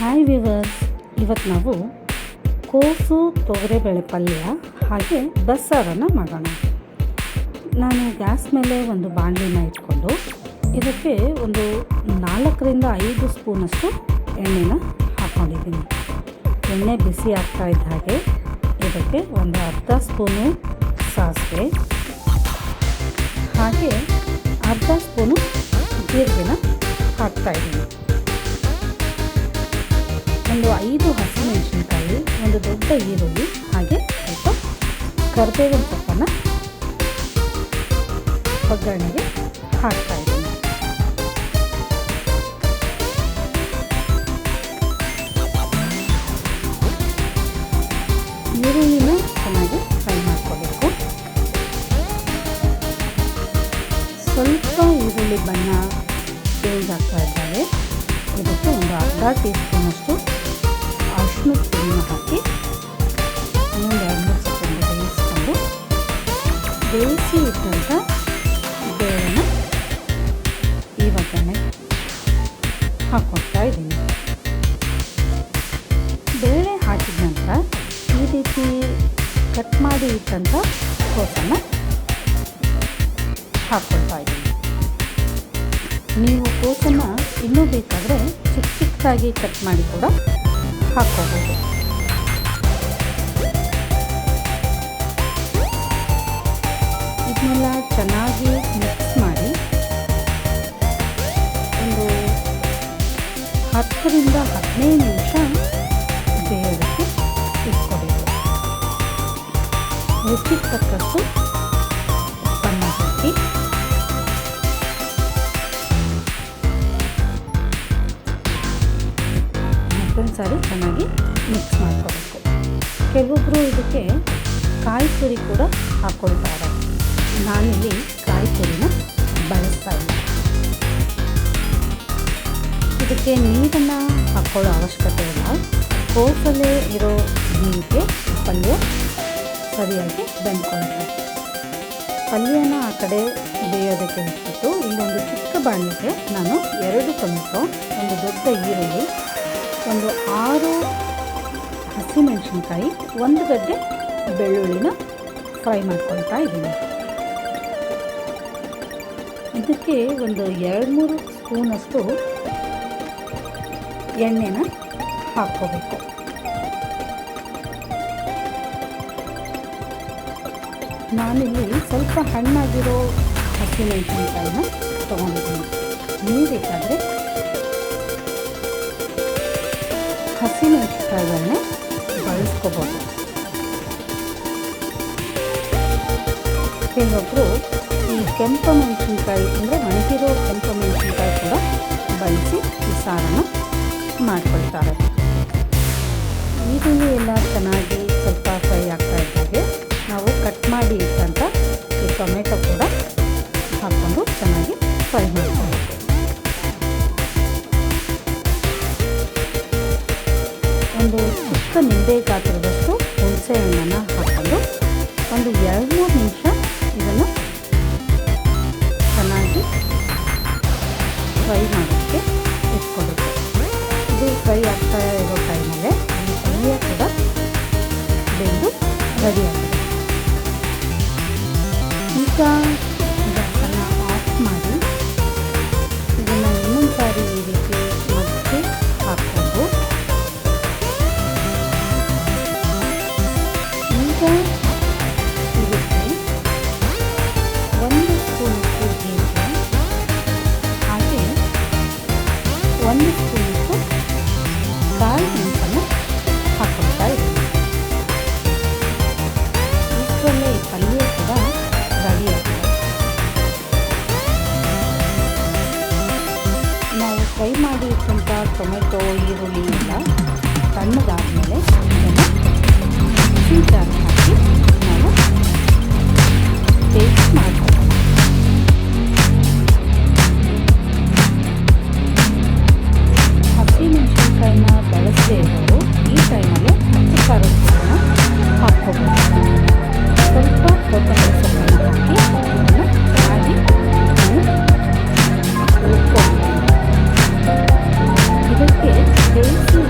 Hi viewers, ಇವತ್ತು ನಾವು ಕೋಸು ತೊಗರಿಬೇಳೆ ಪಲ್ಯ ಹಾಗೆ ಬಸ್ಸಾರನ್ನು ಮಾಡೋಣ. ನಾನು ಗ್ಯಾಸ್ ಮೇಲೆ ಒಂದು ಬಾಣಲಿನ ಇಟ್ಕೊಂಡು ಇದಕ್ಕೆ ಒಂದು 4ರಿಂದ 5 ಸ್ಪೂನಷ್ಟು ಎಣ್ಣೆನ ಹಾಕ್ಕೊಂಡಿದ್ದೀನಿ. ಎಣ್ಣೆ ಬಿಸಿ ಆಗ್ತಾ ಇದ್ದ ಹಾಗೆ ಇದಕ್ಕೆ ಒಂದು ಅರ್ಧ ಸ್ಪೂನು ಸಾಸಿವೆ ಹಾಗೆ ಅರ್ಧ ಸ್ಪೂನು ಜೀರಿಗೆನ ಹಾಕ್ತಾಯಿದ್ದೀನಿ. ಒಂದು 5 ಹಸಿಮೆಣಸಿನಕಾಯಿ, ಒಂದು ದೊಡ್ಡ ಈರುಳ್ಳಿ ಹಾಗೆ ಸ್ವಲ್ಪ ಕರಿಬೇವಿನ ಸೊಪ್ಪನ್ನು ಒಗ್ಗರಣೆಗೆ ಹಾಕ್ತಾಯಿದ್ದೀನಿ. ಈರುಳ್ಳಿನ ಚೆನ್ನಾಗಿ ಫ್ರೈ ಮಾಡ್ಕೋಬೇಕು. ಸ್ವಲ್ಪ ಈರುಳ್ಳಿ ಬಣ್ಣ ಚೇಂಜ್ ಆಗ್ತಾ ಇದ್ದಾಗ ಇದಕ್ಕೆ ಒಂದು ಅರ್ಧ ಟೀ ಸ್ಪೂನಷ್ಟು ಅರಿಶಿನ ಪುಡಿನ ಹಾಕಿ ಇನ್ನೊಂದು 2-3 ಸೆಕೆಂಡ್ ಬೇಯಿಸ್ಕೊಂಡು ಬೇಯಿಸಿ ಇಟ್ಟಂಥ ಬೇಳೆನ ಈ ಒಗ್ಗರಣೆ ಹಾಕ್ಕೊಳ್ತಾ ಇದ್ದೀನಿ. ಬೇಳೆ ಹಾಕಿದ ನಂತರ ಈ ರೀತಿ ಕಟ್ ಮಾಡಿ ಇಟ್ಟಂಥ ಕೋಸನ್ನು ಹಾಕ್ಕೊಳ್ತಾ ಇದ್ದೀನಿ. ನೀವು ಕೋಸನ್ನು ಇನ್ನೂ ಬೇಕಾದರೆ ಚಿಕ್ಕದಾಗಿ ಕಟ್ ಮಾಡಿ ಕೂಡ ಹಾಕ್ಕೋಬೋದು. ಇದನ್ನೆಲ್ಲ ಚೆನ್ನಾಗಿ ಮಿಕ್ಸ್ ಮಾಡಿ ಒಂದು 10ರಿಂದ 15 ನಿಮಿಷ ಬೇಯೋದಕ್ಕೆ ಇಟ್ಕೋಬೇಕು. ರುಚಿಗೆ ತಕ್ಕಷ್ಟು ಬಣ್ಣ ಹಾಕಿ ಒಂದು ಸಾರಿ ಚೆನ್ನಾಗಿ ಮಿಕ್ಸ್ ಮಾಡ್ಕೋಬೇಕು. ಕೆಲವೊಬ್ಬರು ಇದಕ್ಕೆ ಕಾಯಿ ತುರಿ ಕೂಡ ಹಾಕ್ಕೊಳ್ತಾರೆ. ನಾನಿಲ್ಲಿ ಕಾಯಿ ತುರಿನ ಬಳಸ್ತಾ ಇಲ್ಲ. ಇದಕ್ಕೆ ನೀರನ್ನು ಹಾಕ್ಕೊಳ್ಳೋ ಅವಶ್ಯಕತೆ ಇಲ್ಲ. ಕೋಸಲ್ಲೇ ಇರೋ ನೀರಿಗೆ ಪಲ್ಯ ಸರಿಯಾಗಿ ಬೆಂದ್ಕೊಳ್ತಾರೆ. ಪಲ್ಯನ ಆ ಕಡೆ ಬೇಯೋದಕ್ಕೆ ಇಟ್ಬಿಟ್ಟು ಇಲ್ಲೊಂದು ಚಿಕ್ಕ ಬಾಣಲಿಗೆ ನಾನು 2 ಟೊಮೆಟೊ, ಒಂದು ದೊಡ್ಡ ಈರುಳ್ಳಿ, ಒಂದು 6 ಹಸಿಮೆಣಸಿನ್ಕಾಯಿ, 1 ಗಡ್ಡೆ ಬೆಳ್ಳುಳ್ಳಿನ ಫ್ರೈ ಮಾಡ್ಕೊಳ್ತಾ ಇದ್ದೀನಿ. ಇದಕ್ಕೆ ಒಂದು 2-3 ಸ್ಪೂನಷ್ಟು ಎಣ್ಣೆನ ಹಾಕ್ಕೋಬೇಕು. ನಾನಿಲ್ಲಿ ಸ್ವಲ್ಪ ಹಣ್ಣಾಗಿರೋ ಹಸಿಮೆಣಸಿನ್ಕಾಯಿನ ತೊಗೊಂಡಿದ್ದೀನಿ. ನೀವು ಬೇಕಾದರೆ ಹಸಿಮೆಣಸಿನಕಾಯಿಗಳನ್ನೇ ಬಳಸ್ಕೋಬೋದು. ಕೆಲವೊಬ್ಬರು ಈ ಕೆಂಪು ಮೆಣಸಿನ್ಕಾಯಿ ಅಂದರೆ ಒಣಗಿರೋ ಕೆಂಪು ಮೆಣಸಿನ್ಕಾಯಿ ಕೂಡ ಬಳಸಿ ಈ ಸಾರನ್ನು ಮಾಡ್ಕೊಳ್ತಾರೆ. ಈರುಳ್ಳಿ ಎಲ್ಲ ಚೆನ್ನಾಗಿ ಸ್ವಲ್ಪ ಫ್ರೈ ಆಗ್ತಾ ಇದ್ದಾಗೆ ನಾವು ಕಟ್ ಮಾಡಿ ಇಟ್ಟಂಥ ಈ ಟೊಮೆಟೊ ಕೂಡ ಹಾಕ್ಕೊಂಡು ಚೆನ್ನಾಗಿ ಫ್ರೈ ಮಾಡ್ಕೊಳ್ಬೇಕು. ಒಂದು ಚಿಕ್ಕ ನಿಂಬೆ ಗಾತ್ರದಷ್ಟು ಹುಣಸೆ ಹಣ್ಣನ್ನು ಹಾಕ್ಕೊಂಡು ಒಂದು 2-3 ನಿಮಿಷ ಇದನ್ನು ಚೆನ್ನಾಗಿ ಫ್ರೈ ಮಾಡೋಕ್ಕೆ ಇಟ್ಕೊಬೇಕು. ಇದು ಫ್ರೈ ಆಗ್ತಾ ಇರೋ ಟೈಮಲ್ಲೇ ಈ ಪಲ್ಯ ಕೂಡ ಬೆಂದು ರೆಡಿ ಆಗುತ್ತೆ. ಈಗ ಗ್ಯಾಸನ್ನು ಆಫ್ ಮಾಡಿ ಇದನ್ನು ಇನ್ನೊಂದು ಸಾರಿ ಈ ರೀತಿ ಮತ್ತೆ ಹಾಕ್ಕೊಂಡು ಈಗ ಇದಕ್ಕೆ 1 ಸ್ಪೂನಷ್ಟು ಜೀರಿಗೆ ಹಾಗೆ 1 ಸ್ಪೂನಷ್ಟು ಕಾಳು ಮೆಣಸನ್ನು ಹಾಕ್ಕೊಳ್ತಾ ಇದ್ದೀನಿ. ಇಷ್ಟರಲ್ಲೇ ಈ ಪಲ್ಯ ಕೂಡ ರೆಡಿಯಾಗಿದೆ. ನಾವು ಫ್ರೈ ಮಾಡಿ ಇಟ್ಟಂಥ ಟೊಮೆಟೊ, ಈರುಳ್ಳಿ ಎಲ್ಲ ತಣ್ಣಗಾದ್ಮೇಲೆ ಇದನ್ನು ಮಿಕ್ಸಿ ಜಾರ್ ಹಾಕಿ ನಾವು ಪೇಸ್ಟ್ ಮಾಡ್ಕೊಳ್ಳೋಣ. ಹಸಿಮೆಣಸಿನ್ಕಾಯಿನ ಬಳಸದೇ ಇರೋರು ಈ ಟೈಮಲ್ಲಿ ಹಸಿ ಖಾರದ ಪುಡಿನ ಹಾಕ್ಕೋಬೇಕು. ಸ್ವಲ್ಪ ಕೊತ್ತಂಬರಿ ಸೊಪ್ಪನ್ನು ಹಾಕಿ ಇದನ್ನು ಚೆನ್ನಾಗಿ ರುಬ್ಕೋಬೇಕು. ಇದಕ್ಕೆ ಬೇಯಿಸಿ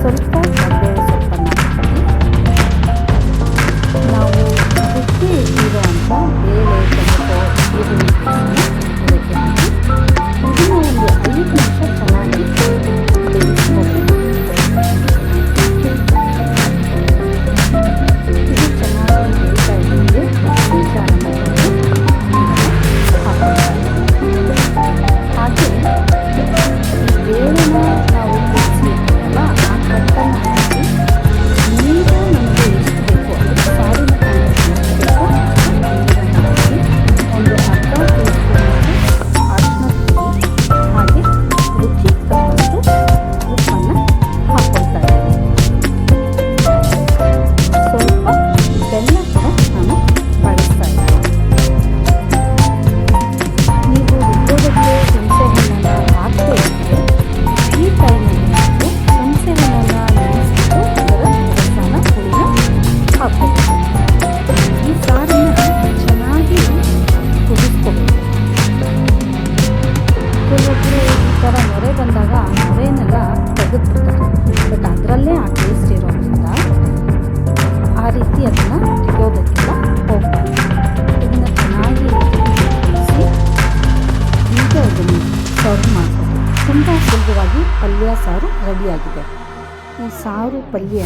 ಸ್ವಲ್ಪ ಕರಿಬೇವು ಸೊಪ್ಪನ್ನು ಹಾಕಿ ನಾವು ರುಚಿ ಇಟ್ಟಿರುವಂಥ ಬೇಳೆ ಟೊಮೆಟೊ ಈರುಳ್ಳಿ ಇದಕ್ಕೆ ಹಾಕಿ ಇದನ್ನು ಒಂದು 5 ನಿಮಿಷ ಚೆನ್ನಾಗಿ ಬೇಯಿಸ್ಕೋಬೇಕು. ಇದು ಚೆನ್ನಾಗಿ ಬೇಯ್ತಾ ಇದ್ದಂಗೆ ಬೀಜವನ್ನು ಹಾಗೆ ಈ ಬೇಳೆನ ನಾವು ಕುದಿಸಿರ್ತೀವಲ್ಲ ಆ ಕಟ್ಟನ್ನು ಹಾಕಿ ನೀರು ನಮಗೆ ಎಷ್ಟು ಬೇಕು ಅಂದರೆ ಸಾರಿನ ಎಷ್ಟು ಬೇಕೋ ನೀರನ್ನು ಹಾಕಿ ಒಂದು ಅರ್ಧ ಟೀಸ್ಪೂನಷ್ಟು ಅರಿಶಿನ ಪುಡಿ ಹಾಗೆ ರುಚಿಗೆ ತಕ್ಕಷ್ಟು ಉಪ್ಪನ್ನು ಹಾಕ್ಕೊಳ್ತಾ ಇದ್ದೀನಿ. ಸ್ವಲ್ಪ ಬೆಲ್ಲ ಕೂಡ ನಾನು ಬಳಸ್ತಾ ಇದ್ದೀನಿ. ನೀವು ರುಬ್ಬೋದಕ್ಕೆ ಹುಣಸೆಹಣ್ಣನ್ನು ಹಾಕದೇ ಇದ್ದರೆ ಈ ಟೈಮಲ್ಲಿ ನಾವು ಹುಣಸೆಹಣ್ಣನ್ನು ನೆನೆಸಿಟ್ಟು ಅದರ ರಸನ ಹುಳಿನ ಹಾಕಬೇಕು. ಈ ಸಾರನ್ನು ಚೆನ್ನಾಗಿ ಕುದಿಸ್ಕೋಬೇಕು. ಕೆಲವೊಬ್ಬರು ಈ ಥರ ನೊರೆ ಬಂದಾಗ ಆ ನೊರೆನೆಲ್ಲ ತೆಗೆದುಬಿಡ್ತಾರೆ. ಬಟ್ ಅದರಲ್ಲೇ ಆ ಟೇಸ್ಟ್ ಇರೋದ್ರಿಂದ ಆ ರೀತಿ ಅದನ್ನು ತೆಗೆಯೋದಕ್ಕೆಲ್ಲ ಹೋಗ್ಬಾರ್ದು. ಇದನ್ನು ಚೆನ್ನಾಗಿ ಕುದಿಸಿ ಈಗ ಇದನ್ನು ಸರ್ವ್ ಮಾಡ್ಬೋದು. ತುಂಬ ಸುಲಭವಾಗಿ ಪಲ್ಯ ಸಾರು ರೆಡಿಯಾಗಿದೆ. ಈ ಸಾರು ಪಲ್ಯ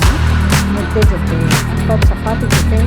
ಮುದ್ದೆ ಜೊತೆ ಅಥವಾ ಚಪಾತಿ ಜೊತೆ